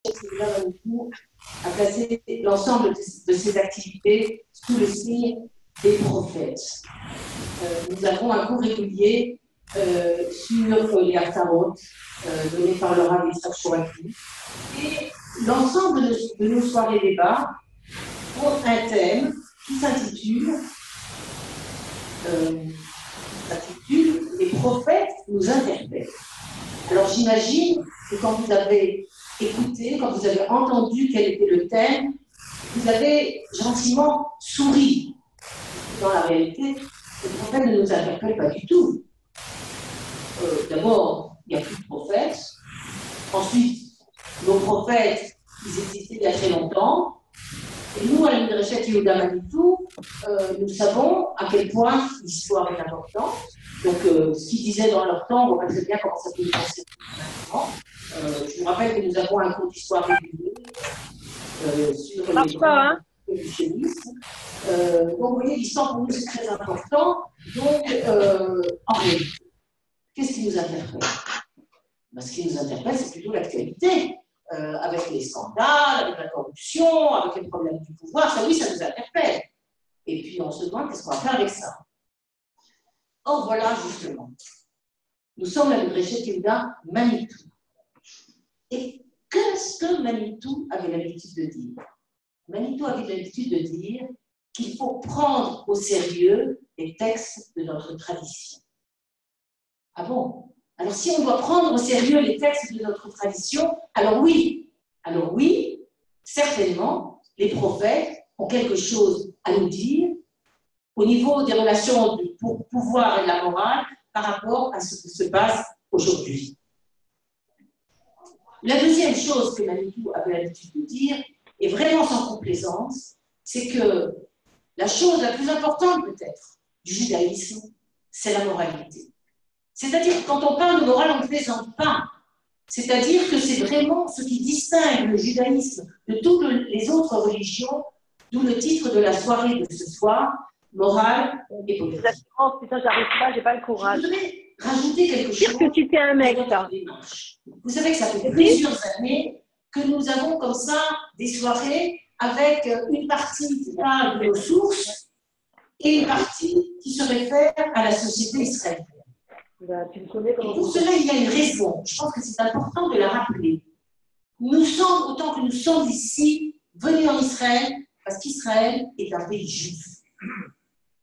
a placé l'ensemble de ces activités sous le signe des prophètes. Nous avons un cours régulier sur les Haftarot donné par le Rav Yitzhak Shoraki. Et l'ensemble de nos soirées débats ont un thème qui s'intitule Les prophètes nous interpellent. Alors j'imagine que quand vous avez écouté, quand vous avez entendu quel était le thème, vous avez gentiment souri. Dans la réalité, les prophètes ne nous interpellent pas du tout. D'abord, il n'y a plus de prophètes. Ensuite, nos prophètes, ils existaient il y a très longtemps. Et nous, à la Midrashet Yehuda Manitou, nous savons à quel point l'histoire est importante. Donc, ce qu'ils disaient dans leur temps, on voit très bien comment ça peut se passer maintenant. Je vous rappelle que nous avons un cours d'histoire régulier sur les grands révolutionnistes. Donc, vous voyez, l'histoire pour nous, c'est très important. Donc, en réalité, qu'est-ce qui nous interpelle? Ce qui nous interpelle, c'est plutôt l'actualité. Avec les scandales, avec la corruption, avec les problèmes du pouvoir, ça oui, ça nous interpelle. Et puis on se demande qu'est-ce qu'on va faire avec ça. Or voilà justement, nous sommes à Midrashet Yehuda Manitou. Et qu'est-ce que Manitou avait l'habitude de dire? Manitou avait l'habitude de dire qu'il faut prendre au sérieux les textes de notre tradition. Ah bon? Alors, si on doit prendre au sérieux les textes de notre tradition, alors oui, certainement, les prophètes ont quelque chose à nous dire au niveau des relations du pouvoir et de la morale par rapport à ce qui se passe aujourd'hui. La deuxième chose que Manitou avait l'habitude de dire, et vraiment sans complaisance, c'est que la chose la plus importante peut-être du judaïsme, c'est la moralité. C'est-à-dire, quand on parle de morale, on ne plaisante pas. C'est-à-dire que c'est vraiment ce qui distingue le judaïsme de toutes les autres religions, d'où le titre de la soirée de ce soir, morale et politique. Exactement, putain, j'arrive pas, j'ai pas le courage. Je voudrais rajouter quelque chose. Dire que tu t'es un mec, ça. Vous savez que ça fait plusieurs années que nous avons comme ça des soirées avec une partie qui parle de nos sources et une partie qui se réfère à la société israélienne. Tu me connais comment. Et pour cela, il y a une raison. Je pense que c'est important de la rappeler. Nous sommes, autant que nous sommes ici, venus en Israël, parce qu'Israël est un pays juif.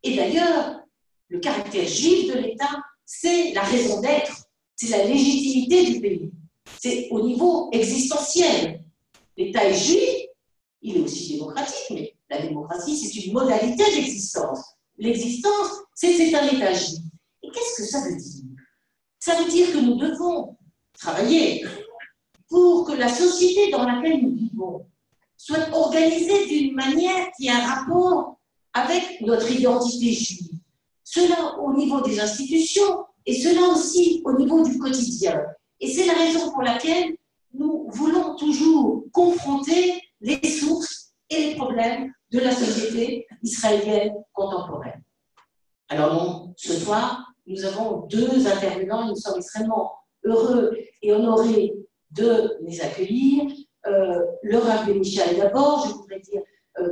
Et d'ailleurs, le caractère juif de l'État, c'est la raison d'être, c'est la légitimité du pays. C'est au niveau existentiel. L'État est juif, il est aussi démocratique, mais la démocratie, c'est une modalité d'existence. L'existence, c'est un État juif. Et qu'est-ce que ça veut dire? Ça veut dire que nous devons travailler pour que la société dans laquelle nous vivons soit organisée d'une manière qui a un rapport avec notre identité juive. Cela au niveau des institutions et cela aussi au niveau du quotidien. Et c'est la raison pour laquelle nous voulons toujours confronter les sources et les problèmes de la société israélienne contemporaine. Alors donc, ce soir, nous avons deux intervenants, nous sommes extrêmement heureux et honorés de les accueillir. Le Rav Benishai d'abord, je voudrais dire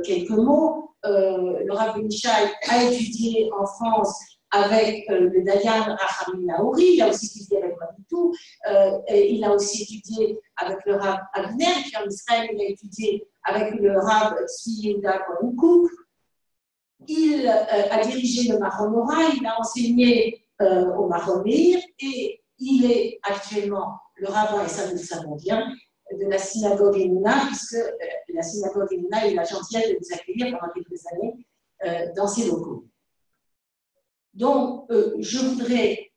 quelques mots. Le Rav Benishai a étudié en France avec le Dayan Rachamim Naouri, il a aussi étudié avec Manitou, il a aussi étudié avec le Rav Abner, et puis en Israël, il a étudié avec le Rav Tzvi Yehuda Cohen Kook. Il a dirigé le Mahon Mora, il a enseigné au Mahon Meir et il est actuellement le rabbin, et ça nous le savons bien, de la synagogue Emouna, puisque la synagogue Emouna a eu la gentillesse de nous accueillir pendant quelques années dans ses locaux. Donc, je voudrais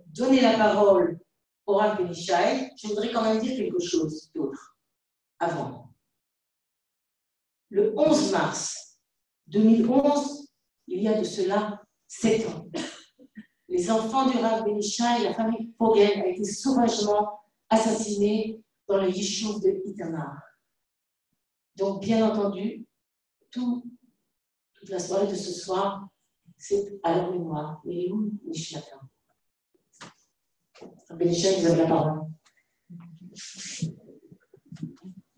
donner la parole au Rav Benishai. Je voudrais quand même dire quelque chose d'autre avant. Le 11 mars 2011, il y a de cela 7 ans. Les enfants du Rav Benishai, la famille Fogel, a été sauvagement assassinée dans le yishuv de Itamar. Donc, bien entendu, toute la soirée de ce soir, c'est à leur mémoire. Mais où Nishnata? Rav Benishai, vous avez la parole.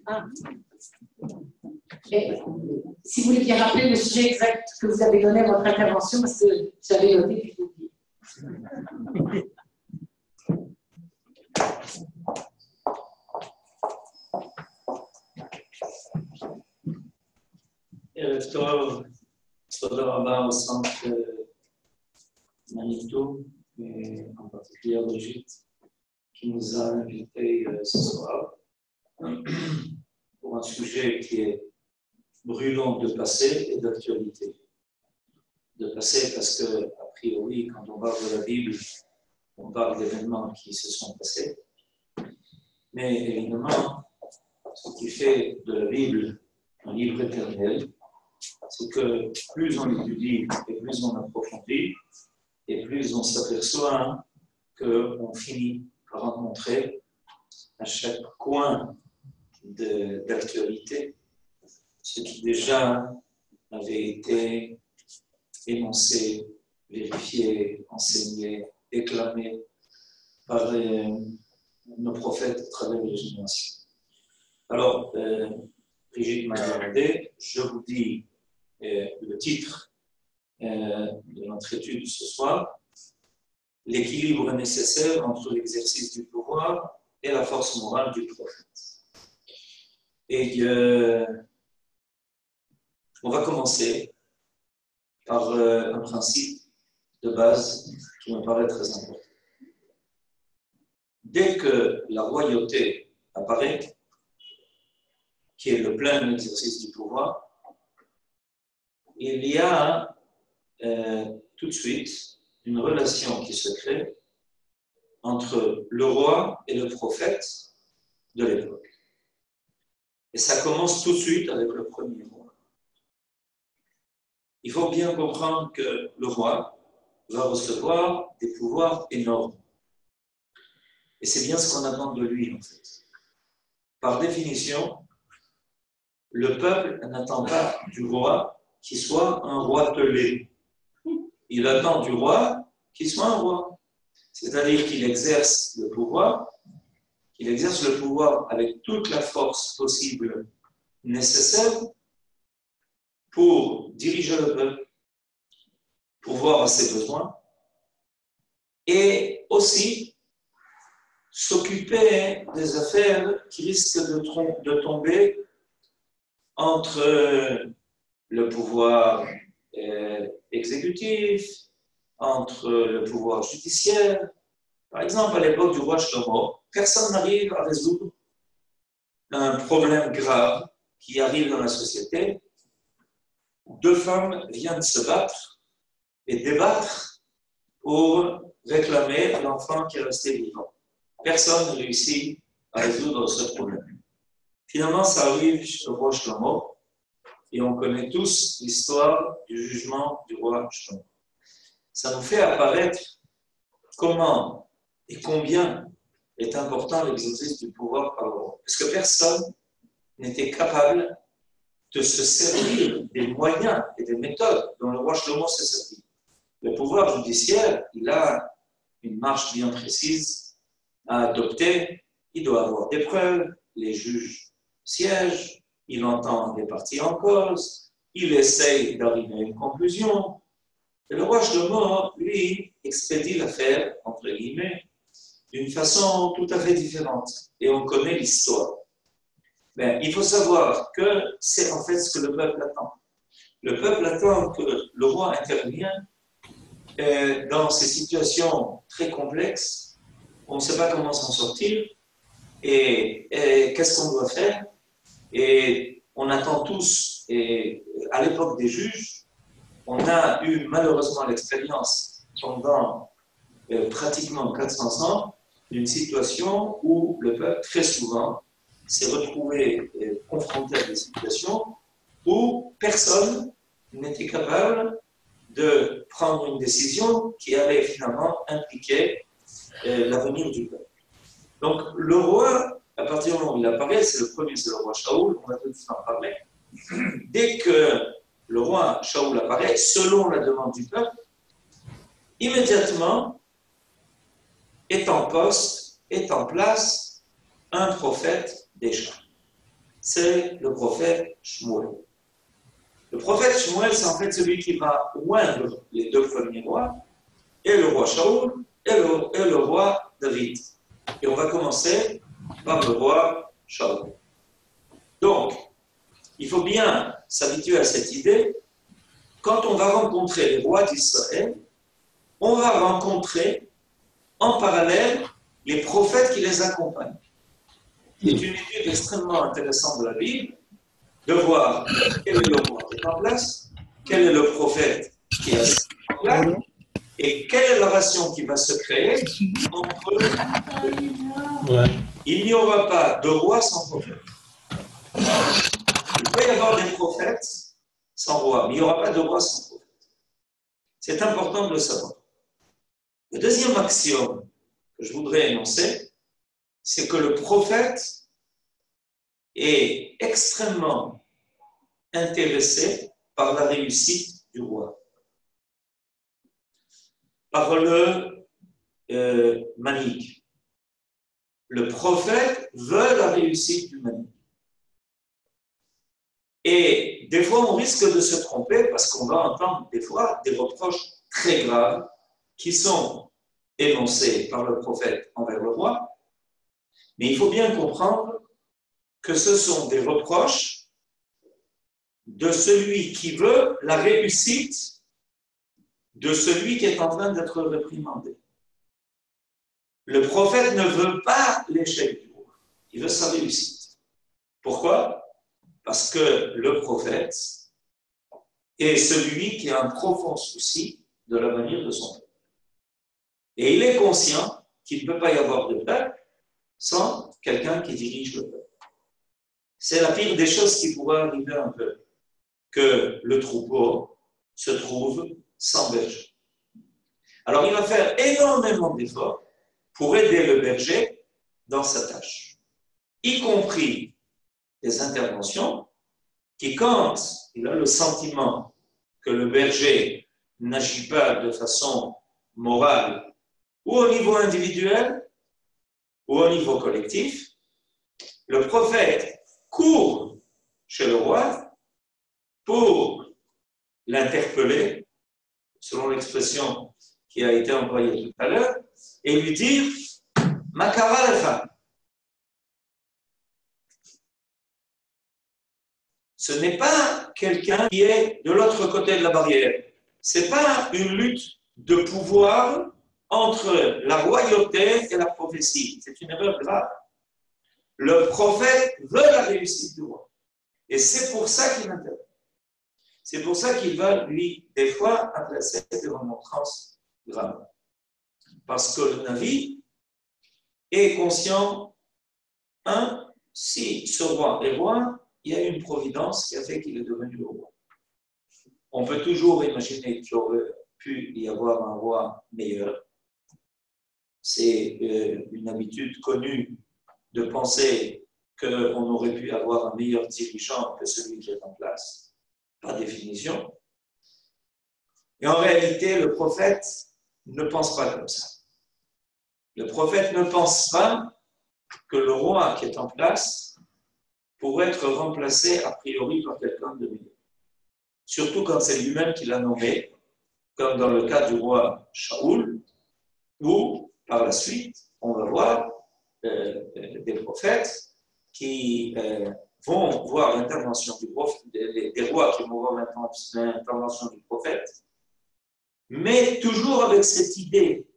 Ah. Et, si vous voulez bien rappeler le sujet exact que vous avez donné à votre intervention, parce que j'avais noté puis j'ai oublié. ערב טוב, תודה רבה au centre Manitou, et en particulier à Brigitte, qui nous a invités ce soir pour un sujet qui est brûlant de passé et d'actualité. De passé parce que, a priori, quand on parle de la Bible, on parle d'événements qui se sont passés. Mais évidemment, ce qui fait de la Bible un livre éternel, c'est que plus on étudie et plus on approfondit, et plus on s'aperçoit qu'on finit par rencontrer à chaque coin d'actualité ce qui déjà avait été énoncé, vérifié, enseigné, déclamé par nos prophètes à travers les générations. Alors, Brigitte m'a demandé, je vous dis le titre de notre étude ce soir, l'équilibre nécessaire entre l'exercice du pouvoir et la force morale du prophète. Et on va commencer par un principe de base qui me paraît très important. Dès que la royauté apparaît, qui est le plein exercice du pouvoir, il y a tout de suite une relation qui se crée entre le roi et le prophète de l'époque. Et ça commence tout de suite avec le premier roi. Il faut bien comprendre que le roi va recevoir des pouvoirs énormes. Et c'est bien ce qu'on attend de lui, en fait. Par définition, le peuple n'attend pas du roi qu'il soit un roi telé. Il attend du roi qu'il soit un roi. C'est-à-dire qu'il exerce le pouvoir avec toute la force possible nécessaire pour diriger le peuple, pour voir à ses besoins, et aussi s'occuper des affaires qui risquent de tomber entre le pouvoir exécutif, entre le pouvoir judiciaire. Par exemple, à l'époque du roi Shlomo, personne n'arrive à résoudre un problème grave qui arrive dans la société. Deux femmes viennent se battre et débattre pour réclamer l'enfant qui est resté vivant. Personne ne réussit à résoudre ce problème. Finalement, ça arrive au roi Shlomo, et on connaît tous l'histoire du jugement du roi Shlomo. Ça nous fait apparaître comment et combien est important l'exercice du pouvoir par le roi. Parce que personne n'était capable de se servir des moyens et des méthodes dont le roi Shlomo s'est servi. Le pouvoir judiciaire, il a une marche bien précise à adopter. Il doit avoir des preuves, les juges siègent, il entend des parties en cause, il essaye d'arriver à une conclusion. Et le roi Shlomo, lui, expédie l'affaire, entre guillemets, d'une façon tout à fait différente. Et on connaît l'histoire. Mais il faut savoir que c'est en fait ce que le peuple attend. Le peuple attend que le roi intervienne dans ces situations très complexes. On ne sait pas comment s'en sortir et qu'est-ce qu'on doit faire. Et on attend tous, et à l'époque des juges, on a eu malheureusement l'expérience pendant pratiquement 400 ans d'une situation où le peuple, très souvent, s'est retrouvé confronté à des situations où personne n'était capable de prendre une décision qui allait finalement impliquer l'avenir du peuple. Donc le roi, à partir du moment où il apparaît, c'est le premier, c'est le roi Shaoul, on va tout de suite en parler. Dès que le roi Shaoul apparaît, selon la demande du peuple, immédiatement est en poste, est en place un prophète déjà. c'est le prophète Shmuel. Le prophète Shmuel, c'est en fait celui qui va oindre les deux premiers rois, et le roi Shaoul, et le roi David. Et on va commencer par le roi Shaoul. Donc, il faut bien s'habituer à cette idée. Quand on va rencontrer les rois d'Israël, on va rencontrer en parallèle les prophètes qui les accompagnent. C'est une étude extrêmement intéressante de la Bible, de voir quel est le roi qui est en place, quel est le prophète qui est en place, et quelle est la relation qui va se créer entre eux. Ouais. Il n'y aura pas de roi sans prophète. Il peut y avoir des prophètes sans roi, mais il n'y aura pas de roi sans prophète. C'est important de le savoir. Le deuxième axiome que je voudrais énoncer, c'est que le prophète est extrêmement intéressé par la réussite du roi, par le manik. Le prophète veut la réussite du manik. Et des fois, on risque de se tromper parce qu'on va entendre des fois des reproches très graves qui sont énoncés par le prophète envers le roi. Mais il faut bien comprendre que ce sont des reproches de celui qui veut la réussite de celui qui est en train d'être réprimandé. Le prophète ne veut pas l'échec du roi, il veut sa réussite. Pourquoi ? Parce que le prophète est celui qui a un profond souci de l'avenir de son peuple. Et il est conscient qu'il ne peut pas y avoir de peuple sans quelqu'un qui dirige le peuple. C'est la pire des choses qui pourrait arriver à un peuple, que le troupeau se trouve sans berger. Alors il va faire énormément d'efforts pour aider le berger dans sa tâche, y compris des interventions qui, quand il a le sentiment que le berger n'agit pas de façon morale, ou au niveau individuel, ou au niveau collectif, le prophète court chez le roi pour l'interpeller, selon l'expression qui a été employée tout à l'heure, et lui dire « Makara lecha ». Ce n'est pas quelqu'un qui est de l'autre côté de la barrière. Ce n'est pas une lutte de pouvoir entre la royauté et la prophétie. C'est une erreur grave. Le prophète veut la réussite du roi. Et c'est pour ça qu'il intervient. C'est pour ça qu'il va, lui, des fois, adresser des remontrances graves. Parce que le Navi est conscient, si ce roi est roi, il y a une providence qui a fait qu'il est devenu le roi. On peut toujours imaginer qu'il aurait pu y avoir un roi meilleur. C'est une habitude connue de penser qu'on aurait pu avoir un meilleur dirigeant que celui qui est en place, par définition. Et en réalité, le prophète ne pense pas comme ça. Le prophète ne pense pas que le roi qui est en place pourrait être remplacé a priori par quelqu'un de mieux. Surtout quand c'est lui-même qui l'a nommé, comme dans le cas du roi Shaoul, où, par la suite, on va voir des prophètes qui vont voir l'intervention du prophète, des rois qui vont voir l'intervention du prophète, mais toujours avec cette idée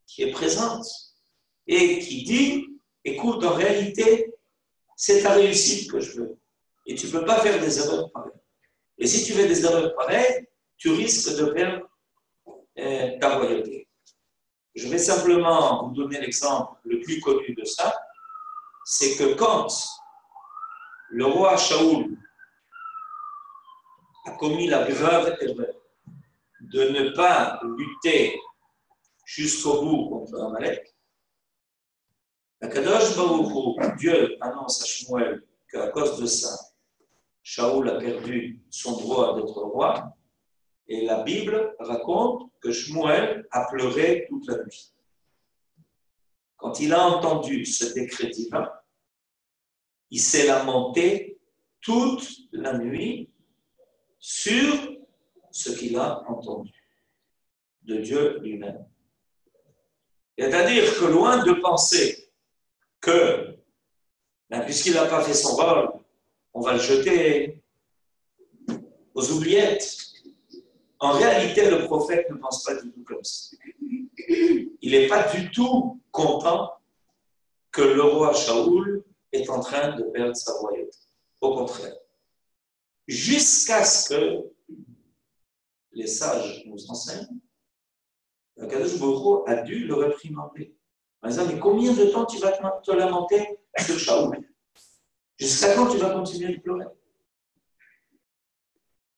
qui est présente et qui dit, écoute, en réalité, c'est ta réussite que je veux. Et tu ne peux pas faire des erreurs pareilles. Et si tu fais des erreurs pareilles, tu risques de perdre ta royauté. Je vais simplement vous donner l'exemple le plus connu de ça, c'est que quand le roi Shaoul a commis la grave erreur de ne pas lutter jusqu'au bout contre Amalek, Akadosh Baruch Hu, Dieu annonce à Shmuel qu'à cause de ça, Shaoul a perdu son droit d'être roi, et la Bible raconte que Shmuel a pleuré toute la nuit. Quand il a entendu ce décret divin, il s'est lamenté toute la nuit sur ce qu'il a entendu de Dieu lui-même. C'est-à-dire que loin de penser que, puisqu'il n'a pas fait son rôle, on va le jeter aux oubliettes. En réalité, le prophète ne pense pas du tout comme ça. Il n'est pas du tout content que le roi Shaoul est en train de perdre sa royauté. Au contraire. Jusqu'à ce que les sages nous enseignent, Akadosh Baruch Hu a dû le réprimander. En disant, mais combien de temps tu vas te lamenter sur Shaoul? Jusqu'à quand tu vas continuer de pleurer?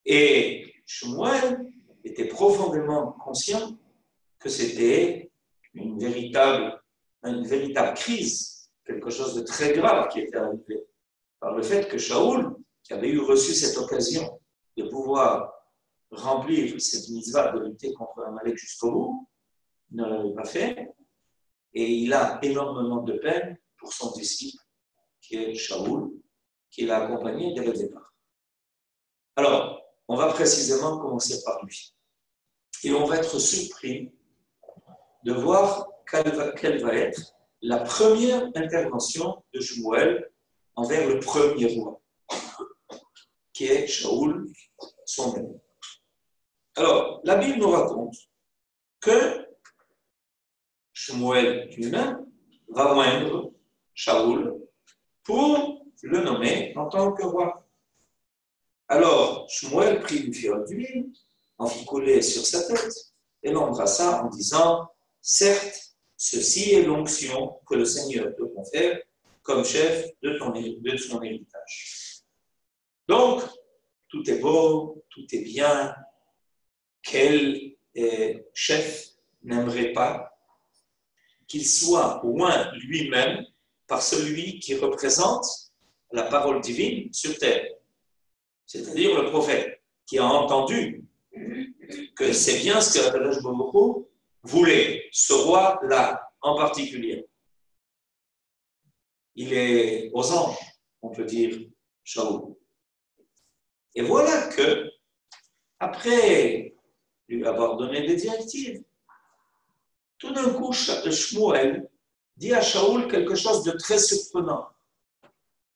Et Shmuel était profondément conscient que c'était une véritable crise, quelque chose de très grave qui était arrivé par le fait que Shaoul, qui avait reçu cette occasion de pouvoir remplir cette mitzvah de lutter contre Amalek jusqu'au bout, ne l'avait pas fait, et il a énormément de peine pour son disciple, qui est Shaoul, qui l'a accompagné dès le départ. Alors, on va précisément commencer par lui. Et on va être surpris de voir quelle va être la première intervention de Shmuel envers le premier roi, qui est Shaoul, son ami. Alors, la Bible nous raconte que Shmuel lui-même va oindre Shaoul pour le nommer en tant que roi. Alors, Shmuel prit une fiole d'huile, en fit couler sur sa tête et l'embrassa en disant « Certes, ceci est l'onction que le Seigneur te confère comme chef de son héritage. » Donc, tout est beau, tout est bien. Quel chef n'aimerait pas qu'il soit oint lui-même par celui qui représente la parole divine sur terre, c'est-à-dire le prophète, qui a entendu que c'est bien ce que Akadosh Baruch Hu voulait, ce roi-là en particulier. Il est aux anges, on peut dire, Shaoul. Et voilà que, après lui avoir donné des directives, tout d'un coup, Shmuel dit à Shaoul quelque chose de très surprenant.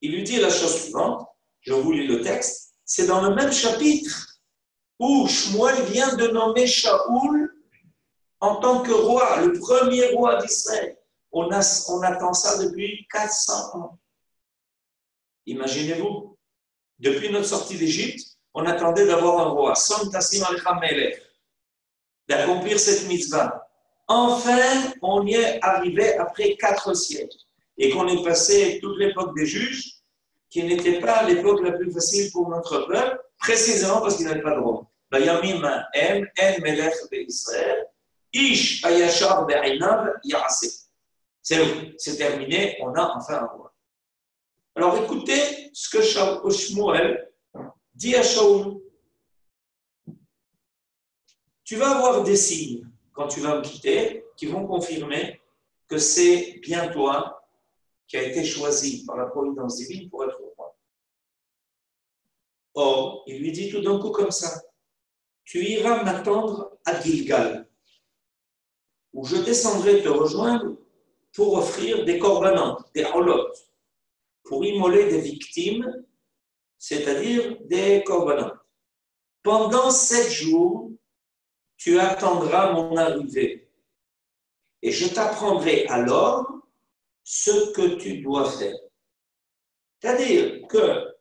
Il lui dit la chose suivante, je vous lis le texte, c'est dans le même chapitre où Shmuel vient de nommer Shaoul en tant que roi, le premier roi d'Israël. On attend ça depuis 400 ans. Imaginez-vous, depuis notre sortie d'Égypte, on attendait d'avoir un roi, Som Tassim Alecha Melech, d'accomplir cette mitzvah. Enfin, on y est arrivé après 4 siècles et qu'on est passé toute l'époque des juges, qui n'était pas l'époque la plus facile pour notre peuple, précisément parce qu'il n'avait pas de roi. Bayamim en melech be'Israël, ish ayashar be'ainav ya'aseh. C'est terminé, on a enfin un roi. Alors écoutez ce que Shmuel dit à Shaoul. Tu vas avoir des signes quand tu vas me quitter qui vont confirmer que c'est bien toi qui a été choisi par la providence divine pour être roi. Or, il lui dit tout d'un coup comme ça, tu iras m'attendre à Gilgal, où je descendrai te rejoindre pour offrir des korbanot, des holot, pour immoler des victimes, c'est-à-dire des korbanot. Pendant 7 jours, tu attendras mon arrivée, et je t'apprendrai alors ce que tu dois faire. C'est-à-dire que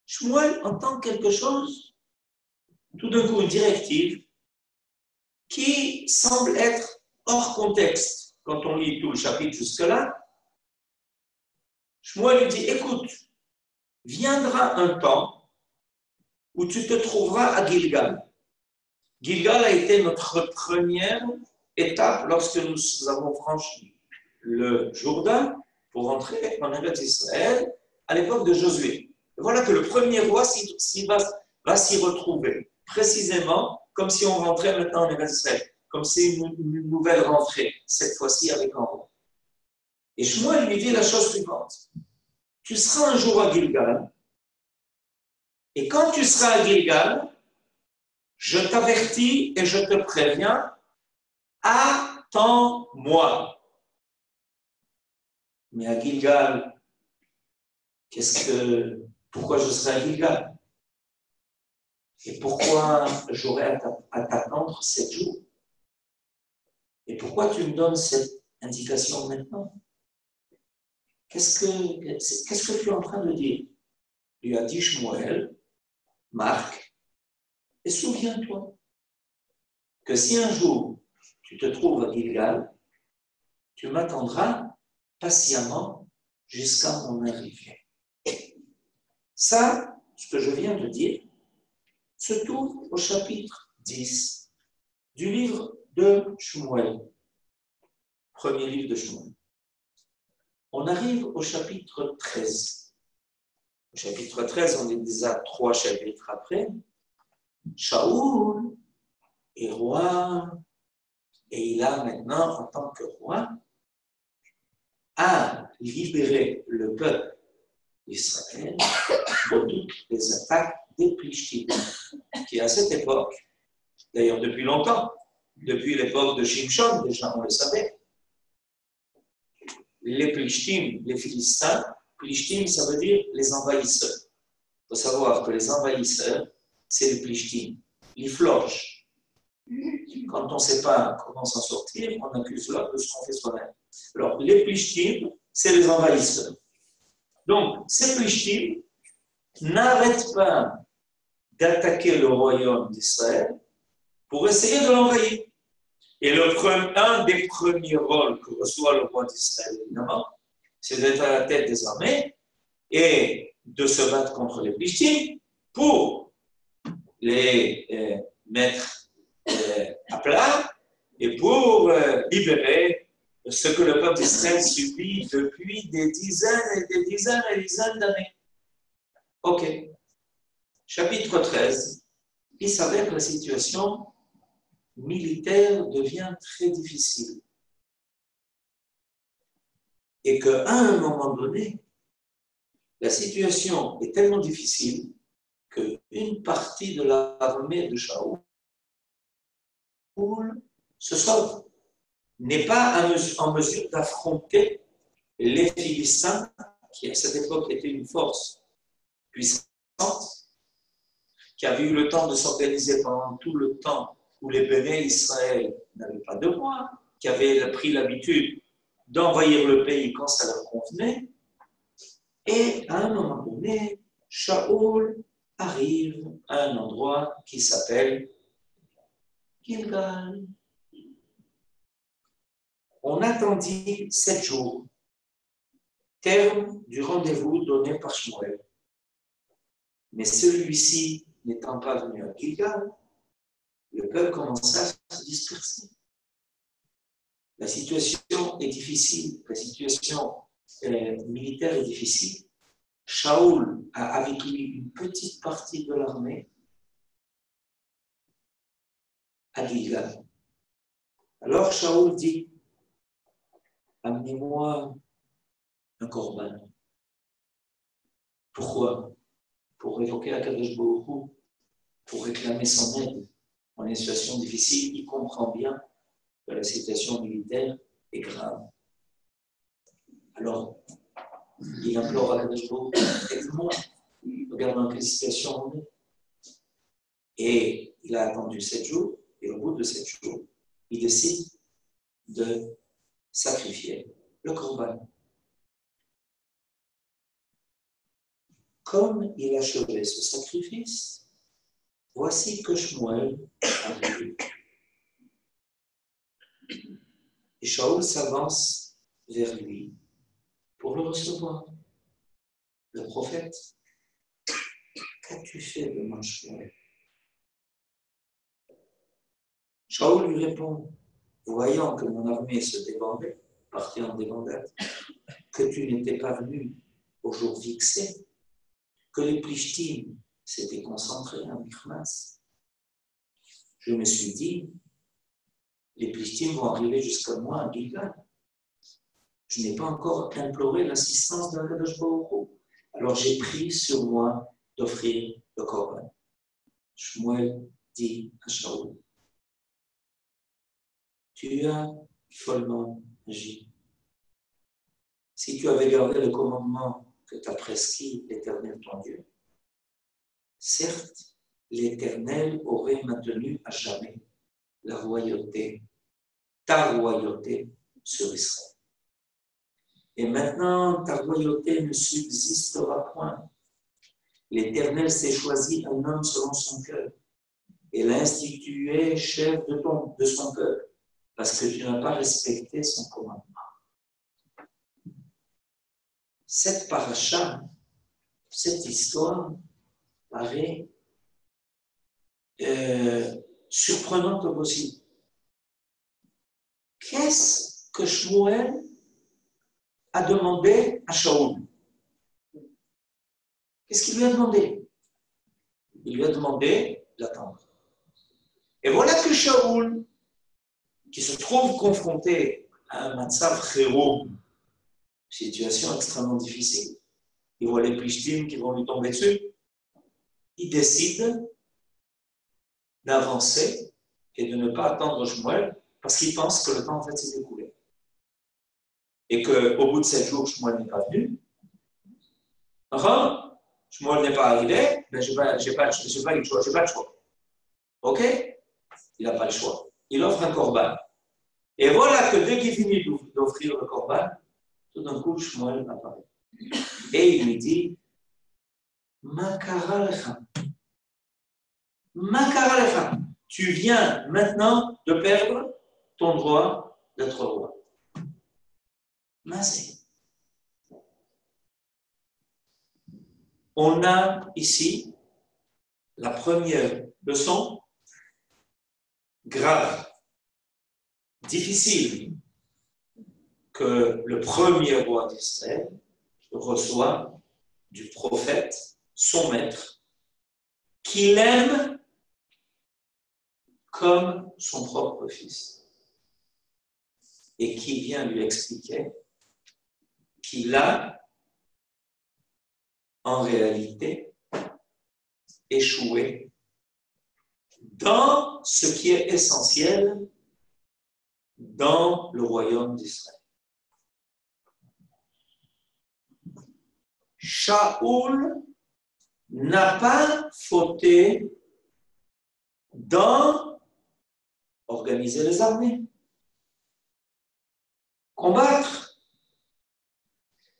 Shmuel entend quelque chose, tout d'un coup une directive, qui semble être hors contexte. Quand on lit tout le chapitre jusque-là, Shmuel lui dit, écoute, viendra un temps où tu te trouveras à Gilgal. Gilgal a été notre première étape lorsque nous avons franchi le Jourdain pour entrer en Eretz Israël à l'époque de Josué. Et voilà que le premier roi va s'y retrouver, précisément comme si on rentrait maintenant en Eretz Israël, comme c'est une nouvelle rentrée, cette fois-ci avec un roi. Et Shmuel lui dit la chose suivante, tu seras un jour à Gilgal, Et quand tu seras à Gilgal, je t'avertis et je te préviens, attends-moi. Mais à Gilgal, pourquoi je serai à Gilgal? Et pourquoi j'aurai à t'attendre 7 jours? Et pourquoi tu me donnes cette indication maintenant? Qu'est-ce que tu es en train de dire? Lui a dit Shmuel, Marc, et souviens-toi que si un jour tu te trouves à Gilgal, tu m'attendras patiemment jusqu'à mon arrivée. Ça, ce que je viens de dire, se trouve au chapitre 10 du livre de Shmuel, premier livre de Shmuel. On arrive au chapitre 13. Au chapitre 13, on est déjà 3 chapitres après. Shaoul est roi, et il a maintenant, en tant que roi, à libérer le peuple d'Israël de toutes les attaques des Plishtim, qui à cette époque, d'ailleurs depuis longtemps, depuis l'époque de Shimshon, déjà on le savait, les Plishtim, les Philistins, Plishtim ça veut dire les envahisseurs. Il faut savoir que les envahisseurs, c'est les Plishtim, les floches. Quand on ne sait pas comment s'en sortir, on accuse l'autre de ce qu'on fait soi-même. Alors, les Plishtim, c'est les envahisseurs. Donc, ces Plishtim n'arrêtent pas d'attaquer le royaume d'Israël pour essayer de l'envahir. Et un des premiers rôles que reçoit le roi d'Israël, évidemment, c'est d'être à la tête des armées et de se battre contre les Plishtim pour les mettre à plat et pour libérer ce que le peuple d'Israël subit depuis des dizaines et des dizaines et des dizaines d'années. Ok. Chapitre 13. Il s'avère que la situation militaire devient très difficile. Et qu'à un moment donné, la situation est tellement difficile qu'une partie de l'armée de Shaoul se sauve, n'est pas en mesure d'affronter les Philistins, qui à cette époque étaient une force puissante, qui avait eu le temps de s'organiser pendant tout le temps où les béné Israël n'avaient pas de roi, qui avaient pris l'habitude d'envahir le pays quand ça leur convenait. Et à un moment donné, Shaoul arrive à un endroit qui s'appelle Gilgal. On attendit 7 jours, terme du rendez-vous donné par Shmuel. Mais celui-ci n'étant pas venu à Gilgal, le peuple commença à se disperser. La situation est difficile, la situation militaire est difficile. Shaoul a avec lui une petite partie de l'armée à Gilgal. Alors Shaoul dit, amenez-moi un corban. Pourquoi? Pour évoquer Akadosh Baruch Hu, pour réclamer son aide en une situation difficile. Il comprend bien que la situation militaire est grave. Alors, il implore Akadosh Baruch Hu, aide-moi, regarde dans quelle situation on est. Et il a attendu 7 jours, et au bout de 7 jours, il décide de sacrifier le corban. Comme il achevait ce sacrifice, voici que Shmuel arrive. Et Shaoul s'avance vers lui pour le recevoir. Le prophète, qu'as-tu fait de mon Shmuel? Shaoul lui répond, voyant que mon armée se débandait, partait en débandade, que tu n'étais pas venu au jour fixé, que les Plishtim s'étaient concentrés à Michmas. Je me suis dit, les Plishtim vont arriver jusqu'à moi à Gilgal. Je n'ai pas encore imploré l'assistance d'Akadosh Baruch Hu. Alors j'ai pris sur moi d'offrir le Corban. Shmuel dit à Shaoul, tu as follement agi. Si tu avais gardé le commandement que t'a prescrit l'Éternel ton Dieu, certes, l'Éternel aurait maintenu à jamais la royauté, ta royauté sur Israël. Et maintenant, ta royauté ne subsistera point. L'Éternel s'est choisi un homme selon son cœur et l'a institué chef de son peuple, parce que tu n'as pas respecté son commandement. Cette paracha, cette histoire paraît surprenante au possible. Qu'est-ce que Shmuel a demandé à Shaoul? Qu'est-ce qu'il lui a demandé? Il lui a demandé d'attendre. Et voilà que Shaoul, qui se trouve confronté à un matzav chéroum, situation extrêmement difficile, il voit les plishtim qui vont lui tomber dessus, il décide d'avancer et de ne pas attendre Shmuel parce qu'il pense que le temps en fait s'est écoulé. Et qu'au bout de 7 jours, Shmuel n'est pas venu. Enfin, Shmuel n'est pas arrivé, mais je n'ai pas le choix, j'ai pas le choix. Ok? Il n'a pas le choix. Il offre un korban. Et voilà que dès qu'il finit d'offrir le korban, tout d'un coup, Shmuel apparaît. Et il lui dit, Makara lecha. Makara lecha. Tu viens maintenant de perdre ton droit d'être roi. Mazé. On a ici la première leçon grave, difficile, que le premier roi d'Israël reçoit du prophète, son maître, qu'il aime comme son propre fils, et qui vient lui expliquer qu'il a en réalité échoué dans ce qui est essentiel dans le royaume d'Israël. Shaoul n'a pas fauté dans organiser les armées, combattre,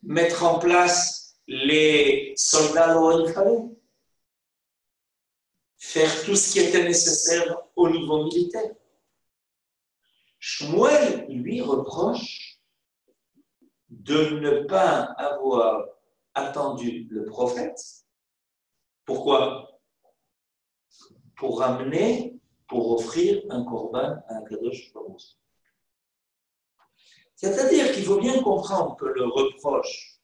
mettre en place les soldats là où il fallait, faire tout ce qui était nécessaire au niveau militaire. Shmuel lui reproche de ne pas avoir attendu le prophète. Pourquoi? Pour offrir un korban à Akadosh Baruch. C'est-à-dire qu'il faut bien comprendre que le reproche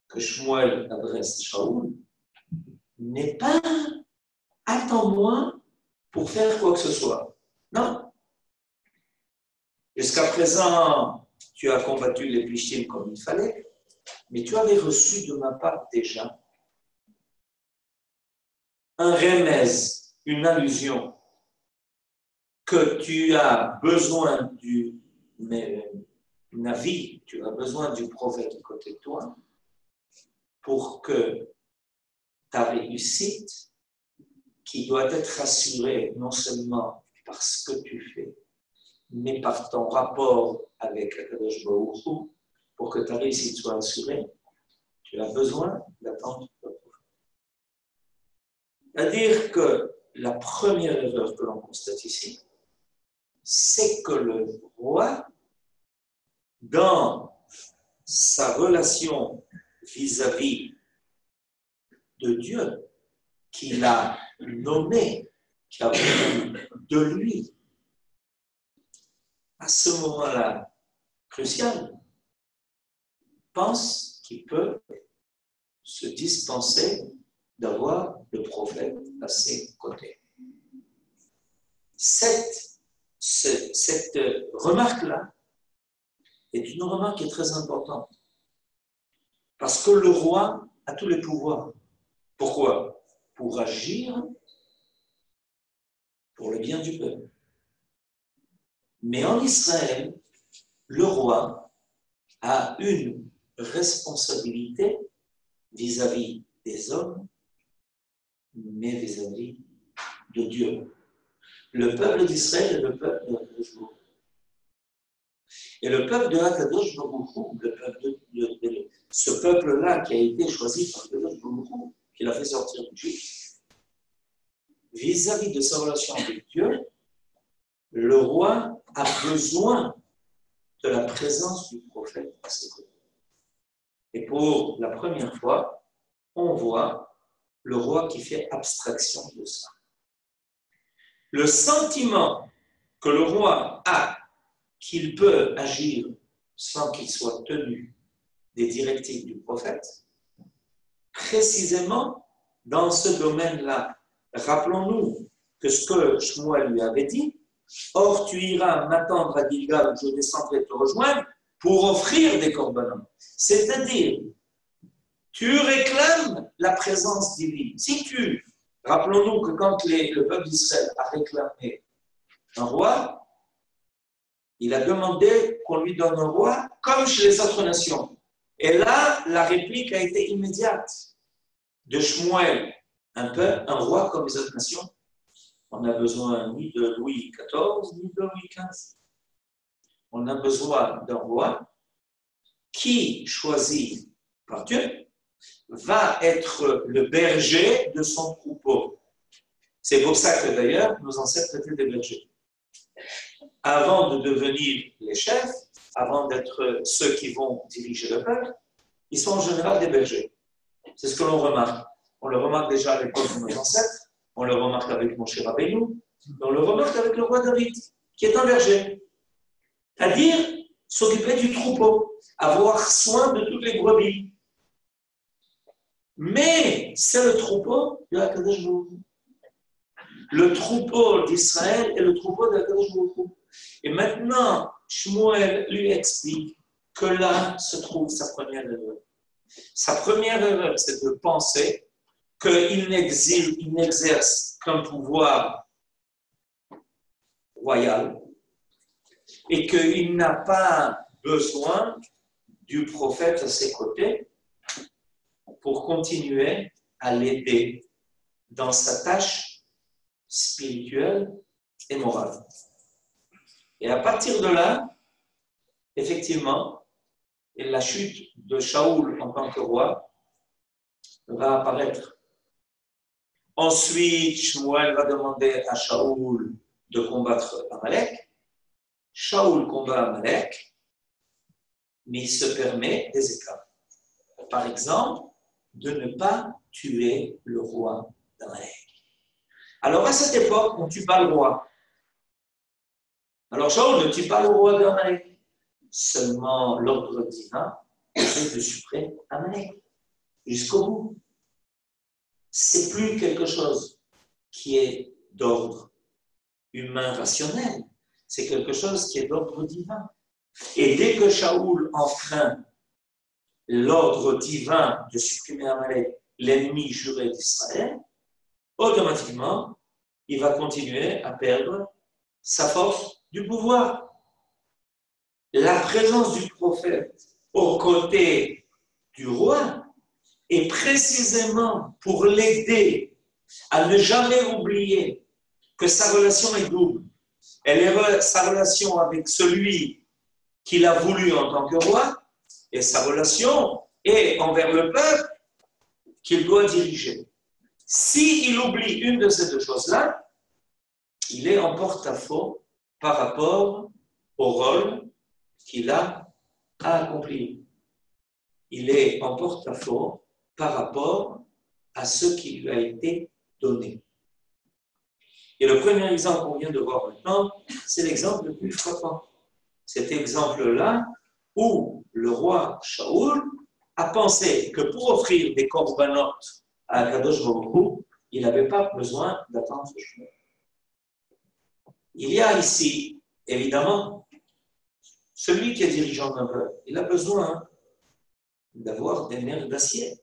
que Shmuel adresse à Shaoul n'est pas « attends-moi pour faire quoi que ce soit ». Non. Jusqu'à présent, tu as combattu les plishtim comme il fallait, mais tu avais reçu de ma part déjà un remez, une allusion, que tu as besoin du Navi, tu as besoin du prophète à côté de toi pour que ta réussite, qui doit être assurée non seulement par ce que tu fais, mais par ton rapport avec Akadosh Baruch Hu, pour que ta réussite soit assurée, tu as besoin d'attendre le prophète. C'est-à-dire que la première erreur que l'on constate ici, c'est que le roi, dans sa relation vis-à-vis de Dieu, qu'il a nommé, qui a voulu de lui, à ce moment-là crucial, pense qu'il peut se dispenser d'avoir le prophète à ses côtés. Cette remarque-là est une remarque qui est très importante. Parce que le roi a tous les pouvoirs. Pourquoi? pour agir pour le bien du peuple. Mais en Israël, le roi a une responsabilité vis-à-vis des hommes, mais vis-à-vis de Dieu. Le peuple d'Israël est le peuple de Akadosh Baruch Hu. Et le peuple de Akadosh Baruch Hu, ce peuple-là qui a été choisi par Akadosh Baruch Hu, qui l'a fait sortir d'Égypte, vis-à-vis de sa relation avec Dieu, le roi a besoin de la présence du prophète à ses côtés. Et pour la première fois, on voit le roi qui fait abstraction de ça. Le sentiment que le roi a qu'il peut agir sans qu'il soit tenu des directives du prophète, précisément dans ce domaine-là, rappelons-nous que ce que Shmuel lui avait dit, or tu iras m'attendre à Gilgal où je descendrai te rejoindre pour offrir des corbanotes. C'est-à-dire, tu réclames la présence divine. Rappelons-nous que quand le peuple d'Israël a réclamé un roi, il a demandé qu'on lui donne un roi comme chez les autres nations. Et là, la réplique a été immédiate de Shmuel, un roi comme les autres nations. On n'a besoin ni de Louis XIV, ni de Louis XV. On a besoin d'un roi qui, choisi par Dieu, va être le berger de son troupeau. C'est pour ça que d'ailleurs, nos ancêtres étaient des bergers. Avant de devenir les chefs, avant d'être ceux qui vont diriger le peuple, ils sont en général des bergers. C'est ce que l'on remarque. On le remarque déjà à l'époque de nos ancêtres, on le remarque avec Moshe Rabbeinu, on le remarque avec le roi David, qui est un berger. C'est-à-dire s'occuper du troupeau, avoir soin de toutes les brebis. Mais c'est le troupeau de Akadosh Baruch Hu. Le troupeau d'Israël est le troupeau de Akadosh Baruch Hu. Et maintenant, Shmuel lui explique que là se trouve sa première erreur. Sa première erreur, c'est de penser qu'il n'exerce qu'un pouvoir royal et qu'il n'a pas besoin du prophète à ses côtés pour continuer à l'aider dans sa tâche spirituelle et morale. Et à partir de là, effectivement, la chute de Shaoul en tant que roi va apparaître. Ensuite, Shmuel va demander à Shaoul de combattre Amalek. Shaoul combat Amalek, mais il se permet des écarts. Par exemple, de ne pas tuer le roi d'Amalek. Alors à cette époque, on ne tue pas le roi. Alors Shaoul ne tue pas le roi d'Amalek. Seulement l'ordre divin est de supprimer Amalek jusqu'au bout. C'est plus quelque chose qui est d'ordre humain rationnel, c'est quelque chose qui est d'ordre divin. Et dès que Shaoul enfreint l'ordre divin de supprimer Amalek, l'ennemi juré d'Israël, automatiquement, il va continuer à perdre sa force du pouvoir. La présence du prophète aux côtés du roi est précisément pour l'aider à ne jamais oublier que sa relation est double. Elle est sa relation avec celui qu'il a voulu en tant que roi et sa relation est envers le peuple qu'il doit diriger. S'il oublie une de ces deux choses-là, il est en porte-à-faux par rapport au rôle qu'il a à accomplir. Il est en porte-à-faux par rapport à ce qui lui a été donné. Et le premier exemple qu'on vient de voir maintenant, c'est l'exemple le plus frappant. Cet exemple-là où le roi Shaoul a pensé que pour offrir des corbanotes à Akadosh Baruch Hu, il n'avait pas besoin d'attendre Shmuel. Il y a ici, évidemment, celui qui est dirigeant d'un peuple, il a besoin d'avoir des nerfs d'acier.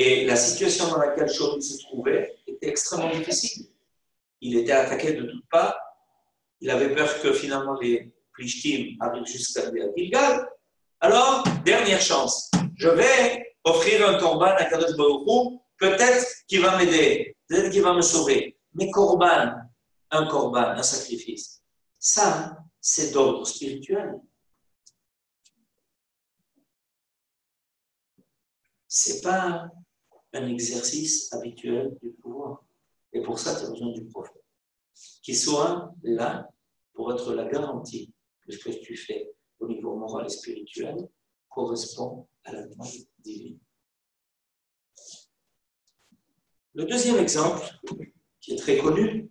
Et la situation dans laquelle Shaul se trouvait était extrêmement difficile. Il était attaqué de toutes parts. Il avait peur que finalement les Plishtim arrivent jusqu'à Gilgal. Alors, dernière chance. Je vais offrir un korban à Kadosh Baruch Hu. Peut-être qu'il va m'aider. Peut-être qu'il va me sauver. Mais korban, un sacrifice, ça, c'est d'ordre spirituel. Ce n'est pas un exercice habituel du pouvoir. Et pour ça, tu as besoin du prophète. Qui soit là pour être la garantie que ce que tu fais au niveau moral et spirituel correspond à la demande divine. Le deuxième exemple, qui est très connu,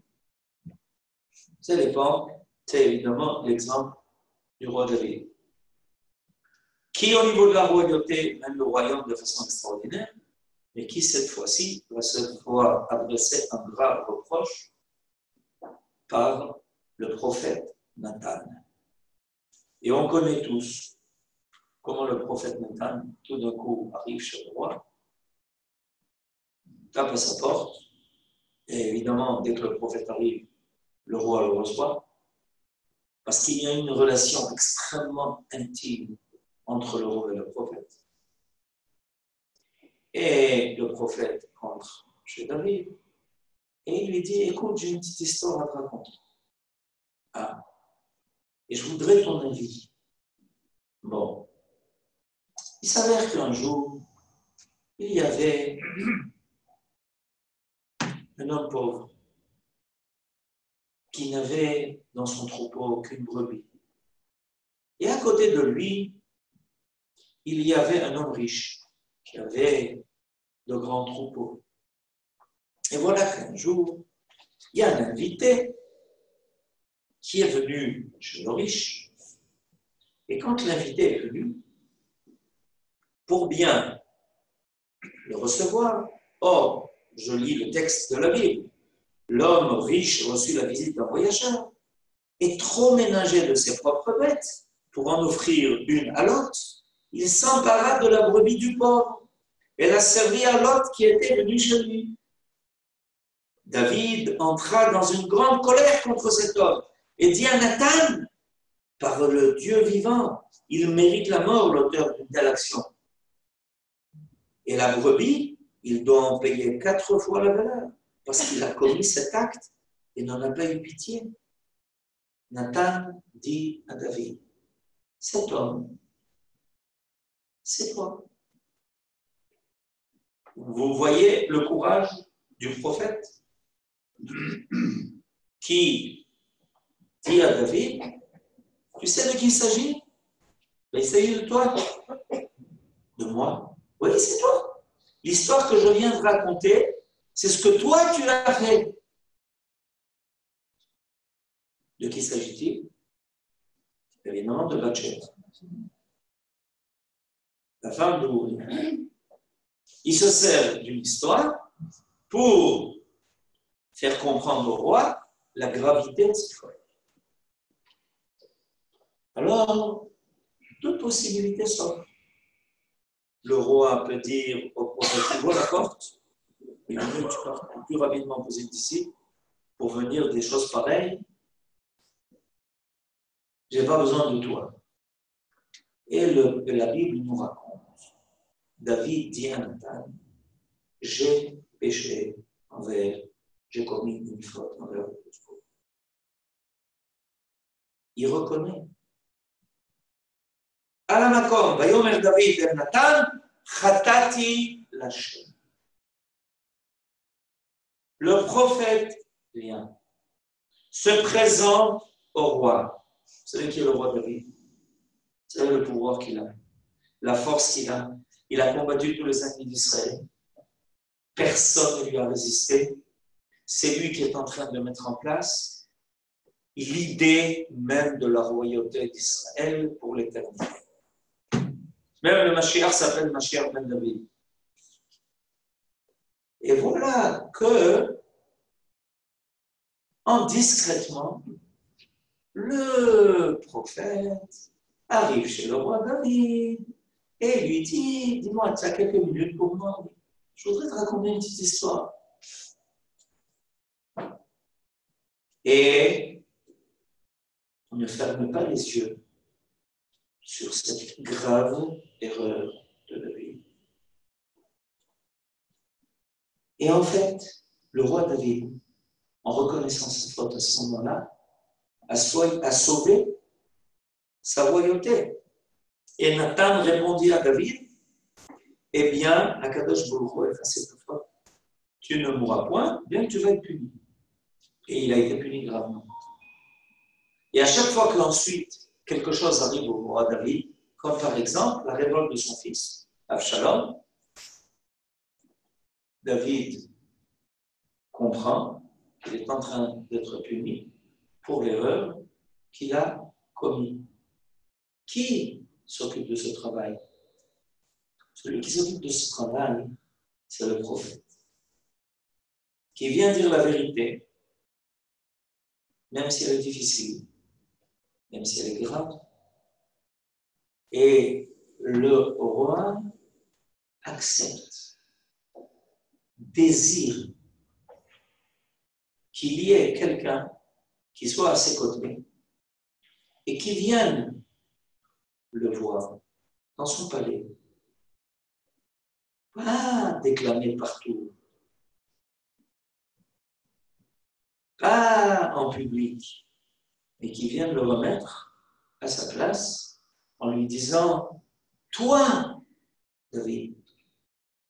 c'est évidemment l'exemple du roi David, qui au niveau de la royauté mène le royaume de façon extraordinaire, mais qui cette fois-ci va se voir adresser un grave reproche par le prophète Nathan. Et on connaît tous comment le prophète Nathan, tout d'un coup, arrive chez le roi, tape à sa porte, et évidemment, dès que le prophète arrive, le roi le reçoit, parce qu'il y a une relation extrêmement intime entre le roi et le prophète. Et le prophète entre chez David, et il lui dit, écoute, j'ai une petite histoire à te raconter. Ah, et je voudrais ton avis. Bon, il s'avère qu'un jour, il y avait un homme pauvre qui n'avait dans son troupeau qu'une brebis. Et à côté de lui, il y avait un homme riche qui avait de grands troupeaux. Et voilà qu'un jour, il y a un invité qui est venu chez le riche. Et quand l'invité est venu, pour bien le recevoir, or, je lis le texte de la Bible, l'homme riche reçut la visite d'un voyageur et trop ménagé de ses propres bêtes pour en offrir une à l'autre, il s'empara de la brebis du pauvre et la servit à l'autre qui était venu chez lui. David entra dans une grande colère contre cet homme et dit à Nathan, par le Dieu vivant, il mérite la mort, l'auteur d'une telle action. Et la brebis, il doit en payer 4 fois la valeur, parce qu'il a commis cet acte et n'en a pas eu pitié. Nathan dit à David, cet homme, c'est toi. Vous voyez le courage du prophète qui dit à David, tu sais de qui il s'agit? Il s'agit de toi. De moi? Oui, c'est toi. L'histoire que je viens de raconter, c'est ce que toi tu as fait. De qui s'agit-il? Évidemment de Bathsheba, la femme de Uriah. Il se sert d'une histoire pour faire comprendre au roi la gravité de cette faute. Alors, deux possibilités s'offrent. Le roi peut dire au prophète, ouvre la porte, et tu peux le plus rapidement possible d'ici pour venir des choses pareilles. Je n'ai pas besoin de toi. Et la Bible nous raconte, David dit à Nathan, j'ai péché j'ai commis une faute envers le Dieu. Il reconnaît. Alamakom, Vayomer David et Nathan, Chatati l'Hashem. Le prophète vient, se présente au roi. Vous savez qui est le roi David? Vous savez le pouvoir qu'il a, la force qu'il a. Il a combattu tous les ennemis d'Israël. Personne ne lui a résisté. C'est lui qui est en train de mettre en place l'idée même de la royauté d'Israël pour l'éternité. Même le Mashiach s'appelle Mashiach ben David. Et voilà que, indiscrètement, le prophète arrive chez le roi David et lui dit, dis-moi, tu as quelques minutes pour moi? Je voudrais te raconter une petite histoire. Et on ne ferme pas les yeux sur cette grave erreur de David. Et en fait, le roi David, en reconnaissant sa faute à ce moment-là, a sauvé sa royauté. Et Nathan répondit à David, eh bien, Akadosh Baruch Hu a effacé ta faute. Tu ne mourras point, bien que tu vas être puni. Et il a été puni gravement. Et à chaque fois qu'ensuite quelque chose arrive au roi David, comme par exemple la révolte de son fils, Absalom, David comprend qu'il est en train d'être puni pour l'erreur qu'il a commise. Qui s'occupe de ce travail? Celui qui s'occupe de ce travail, c'est le prophète, qui vient dire la vérité, même si elle est difficile, même si elle est grave. Et le roi accepte, désire qu'il y ait quelqu'un qui soit à ses côtés et qui vienne le voir dans son palais. Pas déclamer partout, pas en public, mais qui vienne le remettre à sa place en lui disant « Toi, David,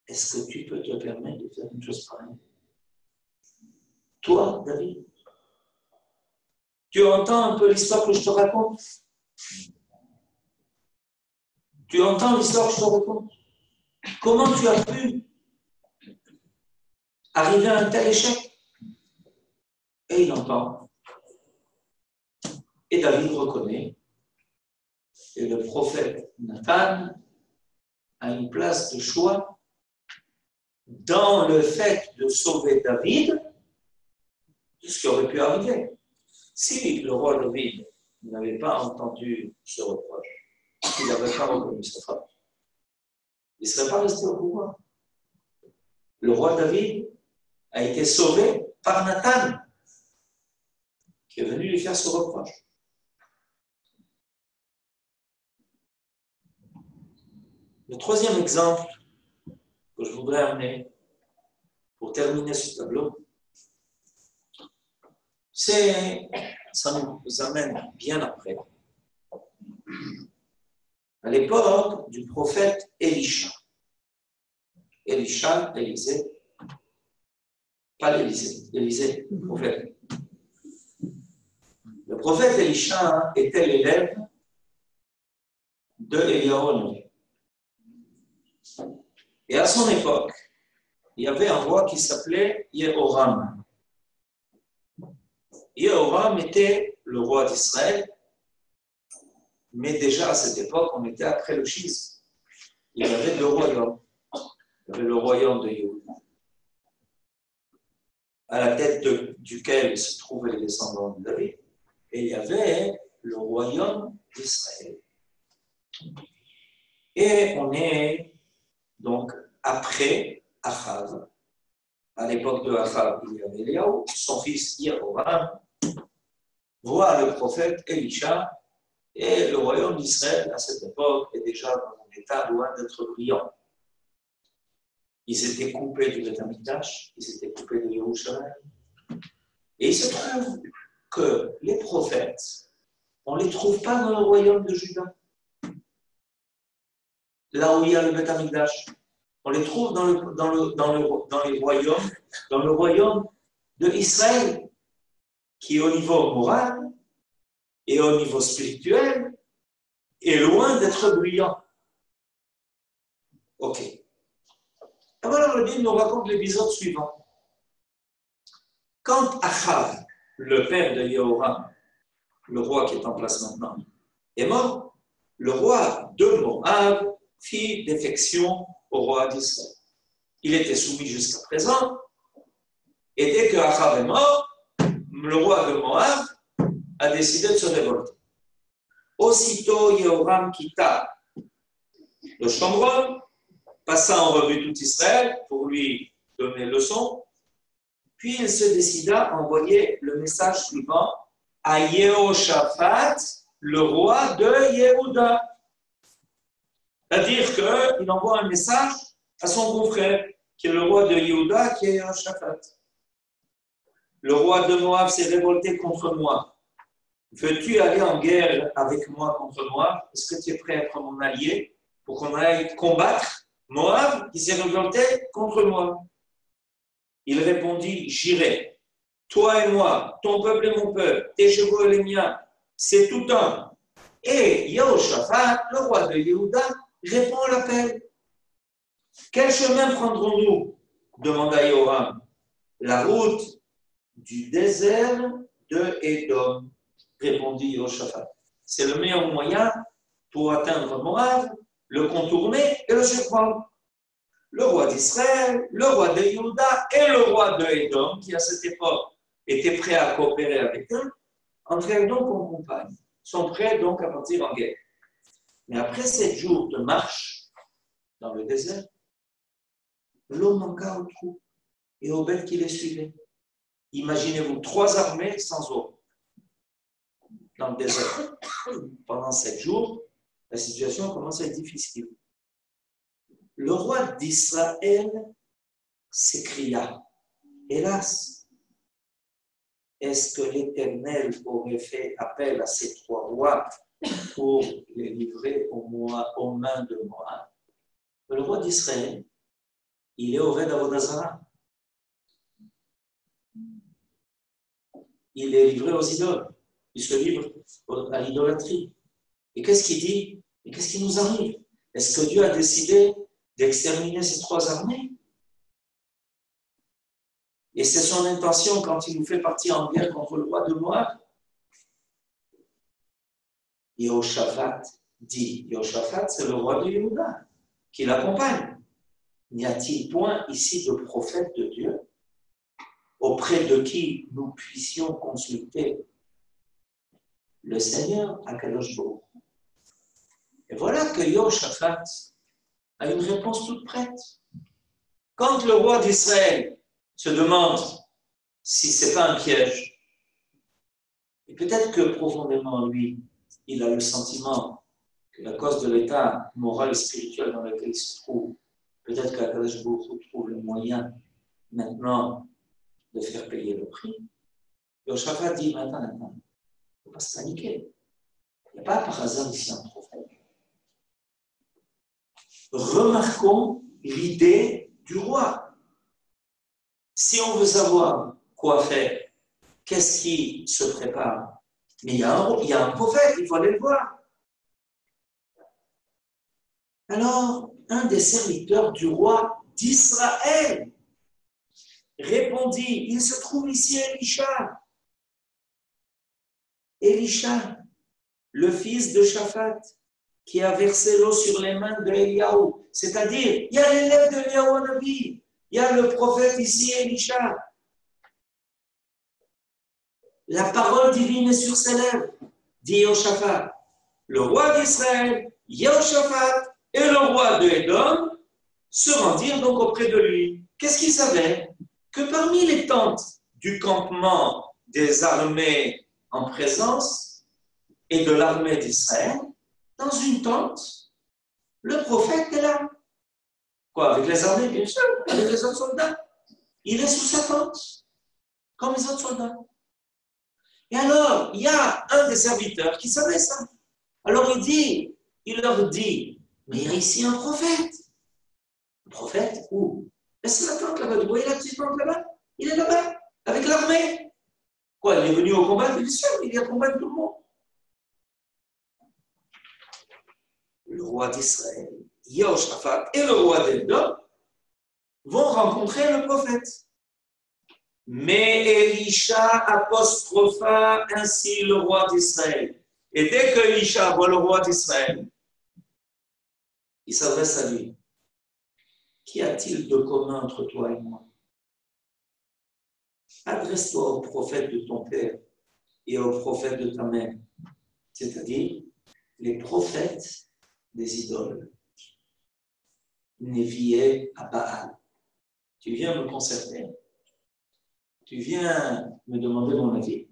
est-ce que tu peux te permettre de faire une chose pareille? Toi, David, tu entends un peu l'histoire que je te raconte? Tu entends l'histoire que je te raconte? Comment tu as pu arriver à un tel échec? » Et il entend. Et David reconnaît. Et le prophète Nathan a une place de choix dans le fait de sauver David de ce qui aurait pu arriver. Si le roi David n'avait pas entendu ce reproche, s'il n'avait pas reconnu sa faute, il ne serait pas resté au pouvoir. Le roi David a été sauvé par Nathan, qui est venu lui faire ce reproche. Le troisième exemple que je voudrais amener pour terminer ce tableau, ça nous amène bien après, à l'époque du prophète Élisha. Élisée, pas l'Élysée, Élisée, le prophète. Le prophète Élisha était l'élève de Éliyahu. Et à son époque, il y avait un roi qui s'appelait Yehoram. Yehoram était le roi d'Israël, mais déjà à cette époque, on était après le schisme. Il y avait deux royaumes. Il y avait le royaume de Yehuda, à la tête duquel se trouvaient les descendants de David, et il y avait le royaume d'Israël. Et on est donc après Achav. À l'époque de Achav, il y avait Eliaou, son fils Yehoram voit le prophète Élisha, et le royaume d'Israël à cette époque est déjà dans un état loin d'être brillant. Ils étaient coupés du Beth Amikdash, ils étaient coupés de Yerushalayim. Et il se trouve que les prophètes, on ne les trouve pas dans le royaume de Juda, là où il y a le Beth Amikdash. On les trouve dans le royaume de Israël, qui est au niveau moral et au niveau spirituel est loin d'être brillant. Ok. Alors le Bible nous raconte l'épisode suivant. Quand Achav, le père de Yehoram, le roi qui est en place maintenant, est mort, le roi de Moab fit défection au roi d'Israël. Il était soumis jusqu'à présent, et dès que Achav est mort, le roi de Moab a décidé de se révolter. Aussitôt, Yehoram quitta le Shomron passa en revue tout Israël pour lui donner leçon. Puis il se décida à envoyer le message suivant à Yehoshaphat, le roi de Yehuda. C'est-à-dire qu'il envoie un message à son beau-frère, qui est le roi de Yehuda, qui est Yehoshaphat. Le roi de Moab s'est révolté contre moi. Veux-tu aller en guerre avec moi contre Moab? Est-ce que tu es prêt à être mon allié pour qu'on aille combattre Moab qui s'est révolté contre moi? Il répondit, j'irai. Toi et moi, ton peuple et mon peuple, tes chevaux et les miens, c'est tout un. Et Yehoshaphat, le roi de Yehuda, répond à l'appel. Quel chemin prendrons-nous? Demanda Yoram. La route du désert de Édom, répondit Yehoshaphat. C'est le meilleur moyen pour atteindre Moab, le contourner et le surprendre. Le roi d'Israël, le roi de Yehuda et le roi de Édom, qui à cette époque était prêt à coopérer avec eux, entrèrent donc en campagne, sont prêts donc à partir en guerre. Mais après 7 jours de marche dans le désert, l'eau manqua aux troupes et aux bêtes qui les suivaient. Imaginez-vous 3 armées sans eau dans le désert. Pendant 7 jours, la situation commence à être difficile. Le roi d'Israël s'écria, hélas, est-ce que l'Éternel aurait fait appel à ces 3 rois pour les livrer aux mains de Moab? Le roi d'Israël, il est Oved Avodah Zarah. Il est livré aux idoles. Il se livre à l'idolâtrie. Et qu'est-ce qu'il dit? Et qu'est-ce qui nous arrive? Est-ce que Dieu a décidé d'exterminer ces 3 armées? Et c'est son intention quand il nous fait partir en guerre contre le roi de Moab. Yehoshaphat dit, Yehoshaphat c'est le roi de Yehuda qui l'accompagne. N'y a-t-il point ici de prophète de Dieu auprès de qui nous puissions consulter le Seigneur Akadosh Baruch Hu? Et voilà que Yehoshaphat a une réponse toute prête. Quand le roi d'Israël se demande si ce n'est pas un piège, et peut-être que profondément, lui, il a le sentiment que à cause de l'état moral et spirituel dans lequel il se trouve, peut-être qu'Akadosh Baruch Hu trouve le moyen maintenant de faire payer le prix. Yehoshaphat dit, attends, il ne faut pas se paniquer. Il n'y a pas par hasard ici un prophète. Remarquons l'idée du roi. Si on veut savoir quoi faire, qu'est-ce qui se prépare? Mais il y a un prophète, il faut aller le voir. Alors, un des serviteurs du roi d'Israël répondit, il se trouve ici Elisha. Elisha, le fils de Shaphat, qui a versé l'eau sur les mains de Eliaou. C'est-à-dire, il y a l'élève de Eliaou Nabi, il y a le prophète ici, Elisha. La parole divine est sur ses lèvres, dit Yehoshaphat. Le roi d'Israël, Yehoshaphat et le roi de Édom se rendirent donc auprès de lui. Qu'est-ce qu'il savait? Que parmi les tentes du campement des armées en présence et de l'armée d'Israël, dans une tente, le prophète est là. Quoi? Avec les armées, bien sûr, avec les autres soldats. Il est sous sa tente, comme les autres soldats. Et alors, il y a un des serviteurs qui savait ça. Alors il leur dit, mais il y a ici un prophète. Un prophète où? C'est la tente là-bas. Vous voyez la petite tente là-bas? Il est là-bas, avec l'armée. Quoi, il est venu au combat? Bien sûr, il vient combattre tout le monde. Le roi d'Israël, Yehoshaphat et le roi d'Édom vont rencontrer le prophète. Mais Elisha apostropha ainsi le roi d'Israël. Et dès que Elisha voit le roi d'Israël, il s'adresse à lui. Qu'y a-t-il de commun entre toi et moi? Adresse-toi au prophète de ton père et au prophète de ta mère, c'est-à-dire les prophètes des idoles. Nevié à Baal. Tu viens me concerter. Tu viens me demander mon avis.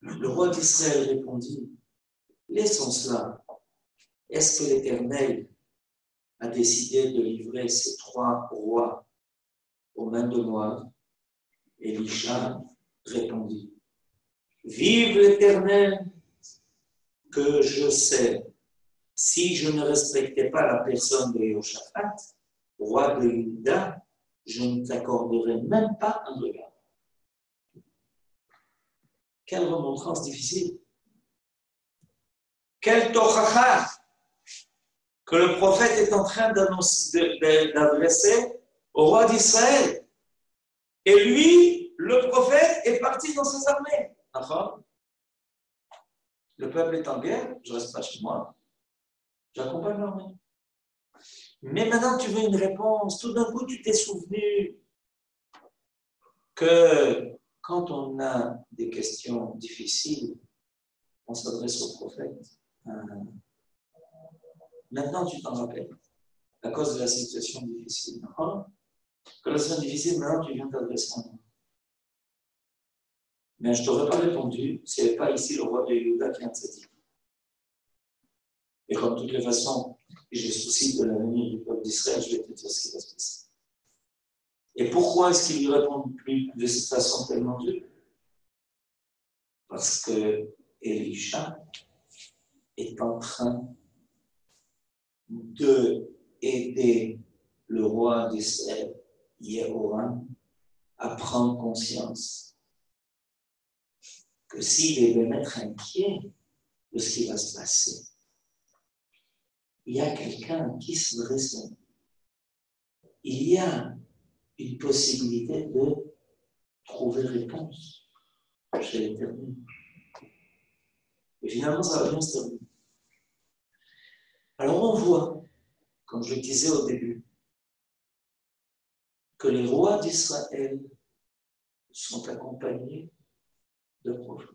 Le roi d'Israël répondit, laissons cela. Est-ce que l'Éternel a décidé de livrer ces 3 rois aux mains de Moab? Élisha répondit, vive l'Éternel, que je sais, si je ne respectais pas la personne de Jehoshaphat, roi de Juda, je ne t'accorderai même pas un regard. Quelle remontrance difficile. Quel tochacha que le prophète est en train d'adresser au roi d'Israël. Et lui, le prophète, est parti dans ses armées. D'accord? Le peuple est en guerre, je ne reste pas chez moi. J'accompagne l'armée. Mais maintenant, tu veux une réponse. Tout d'un coup, tu t'es souvenu que quand on a des questions difficiles, on s'adresse au prophète. Maintenant, tu t'en rappelles, à cause de la situation difficile. Que la situation difficile, maintenant, tu viens t'adresser à moi. Mais je ne t'aurais pas répondu si ce n'est pas ici le roi de Juda qui vient de se dire. Et comme de toutes les façons, j'ai souci de l'avenir du peuple d'Israël, je vais te dire ce qui va se passer. Et pourquoi est-ce qu'il lui répond plus de cette façon tellement dure? Parce que Élisha est en train d'aider le roi d'Israël, Jéhoram, à prendre conscience que s'il devait être inquiet de ce qui va se passer, il y a quelqu'un qui se dresse. Il y a une possibilité de trouver réponse chez l'Éternel. Et finalement, ça va bien se terminer. Alors on voit, comme je le disais au début, que les rois d'Israël sont accompagnés de prophètes.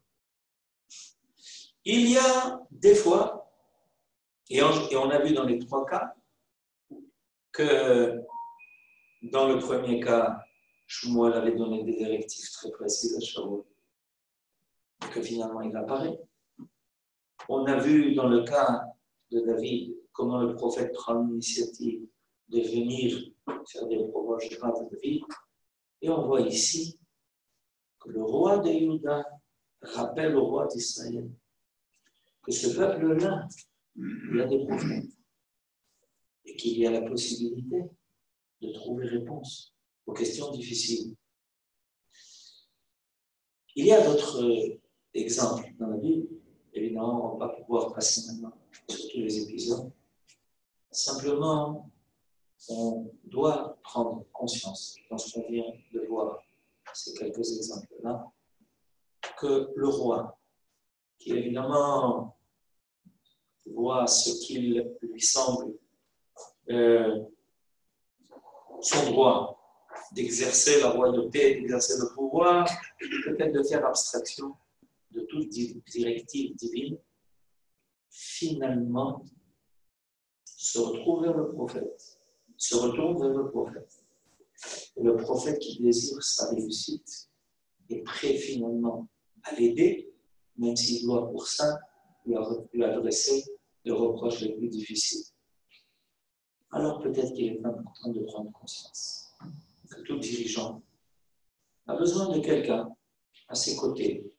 Il y a des fois, et on a vu dans les 3 cas, que dans le premier cas, Shmuel avait donné des directives très précises à Shaul, et que finalement il apparaît. On a vu dans le cas de David comment le prophète prend l'initiative de venir faire des reproches graves à David. Et on voit ici que le roi de Juda rappelle au roi d'Israël que ce peuple-là, il y a des prophètes et qu'il y a la possibilité de trouver réponse aux questions difficiles. Il y a d'autres exemples dans la Bible. Évidemment, on ne va pas pouvoir passer maintenant sur tous les épisodes. Simplement, on doit prendre conscience, dans ce qu'on vient de voir, ces quelques exemples-là, que le roi, qui évidemment voit ce qu'il lui semble son droit d'exercer la royauté, d'exercer le pouvoir, peut-être de faire abstraction de toute directive divine, finalement se retrouve vers le prophète, se retourne vers le prophète. Et le prophète qui désire sa réussite est prêt finalement à l'aider, même s'il doit pour ça lui adresser les reproches les plus difficiles. Alors peut-être qu'il est important de prendre conscience que tout dirigeant a besoin de quelqu'un à ses côtés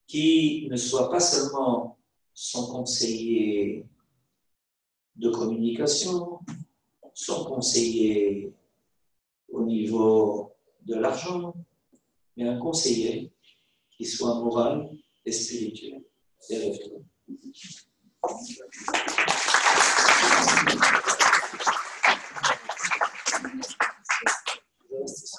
qui ne soit pas seulement son conseiller de communication, son conseiller au niveau de l'argent, mais un conseiller qui soit moral et spirituel. Et rêve-toi. Je reste ici.